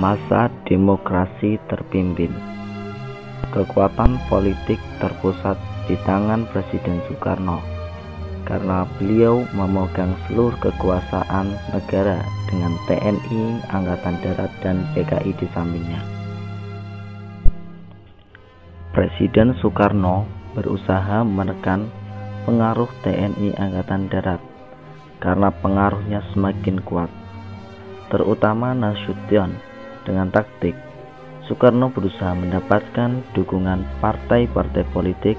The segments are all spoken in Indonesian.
Masa demokrasi terpimpin. Kekuatan politik terpusat di tangan Presiden Soekarno karena beliau memegang seluruh kekuasaan negara dengan TNI, Angkatan Darat, dan PKI di sampingnya. Presiden Soekarno berusaha menekan pengaruh TNI Angkatan Darat karena pengaruhnya semakin kuat, terutama Nasution. Dengan taktik, Soekarno berusaha mendapatkan dukungan partai-partai politik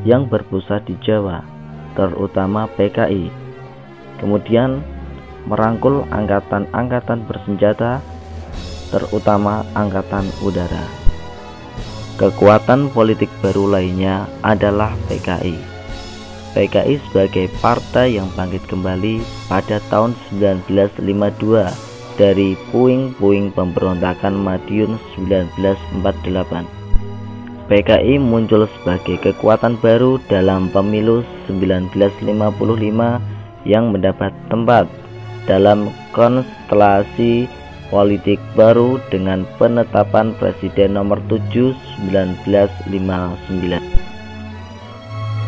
yang berpusat di Jawa, terutama PKI. Kemudian merangkul angkatan-angkatan bersenjata, terutama Angkatan Udara. Kekuatan politik baru lainnya adalah PKI. PKI sebagai partai yang bangkit kembali pada tahun 1952 dari puing-puing pemberontakan Madiun 1948. PKI muncul sebagai kekuatan baru dalam pemilu 1955 yang mendapat tempat dalam konstelasi politik baru dengan penetapan Presiden nomor 7 1959.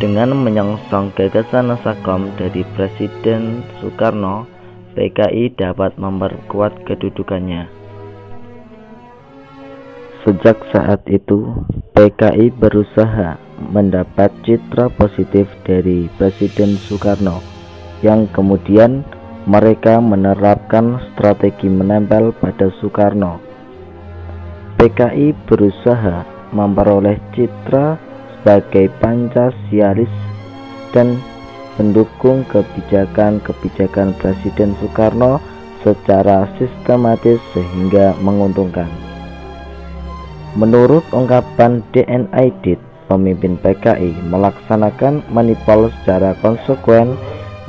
Dengan menyongsong gagasan Nasakom dari Presiden Soekarno, PKI dapat memperkuat kedudukannya. Sejak saat itu, PKI berusaha mendapat citra positif dari Presiden Soekarno, yang kemudian mereka menerapkan strategi menempel pada Soekarno. PKI berusaha memperoleh citra sebagai Pancasialis dan pendukung kebijakan-kebijakan Presiden Soekarno secara sistematis sehingga menguntungkan. Menurut ungkapan D.N. Aidit, pemimpin PKI melaksanakan manipul secara konsekuen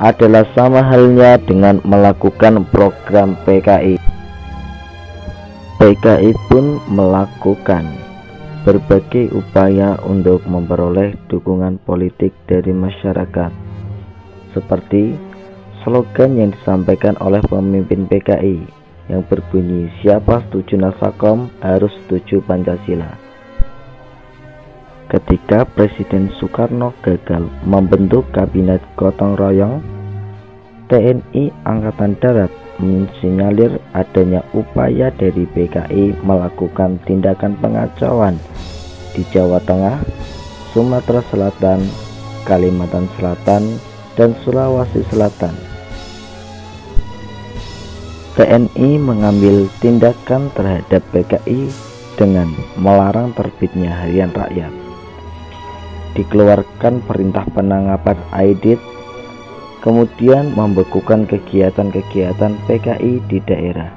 adalah sama halnya dengan melakukan program PKI. PKI pun melakukan berbagai upaya untuk memperoleh dukungan politik dari masyarakat, seperti slogan yang disampaikan oleh pemimpin PKI yang berbunyi "Siapa setuju Nasakom harus setuju Pancasila". Ketika Presiden Soekarno gagal membentuk kabinet gotong royong, TNI Angkatan Darat mensinyalir adanya upaya dari PKI melakukan tindakan pengacauan di Jawa Tengah, Sumatera Selatan, Kalimantan Selatan, dan Sulawesi Selatan. TNI mengambil tindakan terhadap PKI dengan melarang terbitnya Harian Rakyat, dikeluarkan perintah penangkapan Aidit, kemudian membekukan kegiatan-kegiatan PKI di daerah.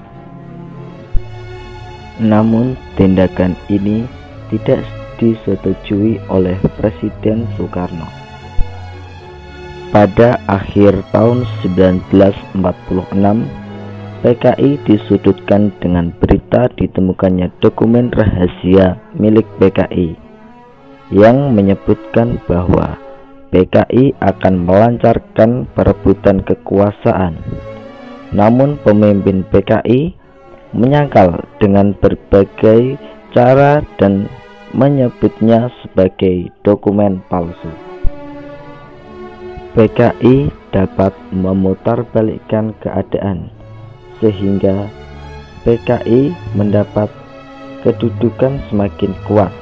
Namun tindakan ini tidak disetujui oleh Presiden Soekarno. Pada akhir tahun 1946, PKI disudutkan dengan berita ditemukannya dokumen rahasia milik PKI yang menyebutkan bahwa PKI akan melancarkan perebutan kekuasaan. Namun pemimpin PKI menyangkal dengan berbagai cara dan menyebutnya sebagai dokumen palsu. PKI dapat memutarbalikkan keadaan sehingga PKI mendapat kedudukan semakin kuat,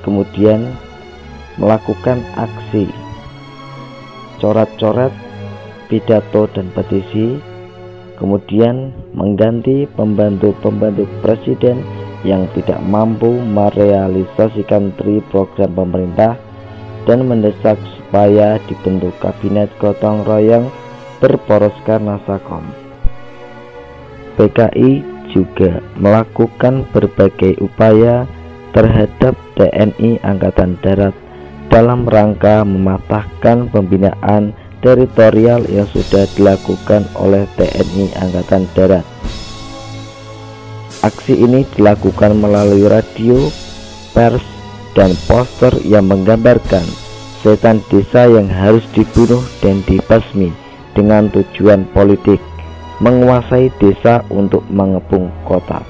kemudian melakukan aksi coret-coret, pidato, dan petisi, kemudian mengganti pembantu-pembantu presiden yang tidak mampu merealisasikan program pemerintah dan mendesak supaya dibentuk kabinet gotong royong berporoskan Nasakom. PKI juga melakukan berbagai upaya terhadap TNI Angkatan Darat dalam rangka mematahkan pembinaan teritorial yang sudah dilakukan oleh TNI Angkatan Darat. Aksi ini dilakukan melalui radio, pers, dan poster yang menggambarkan setan desa yang harus dibunuh dan dibasmi dengan tujuan politik, menguasai desa untuk mengepung kota.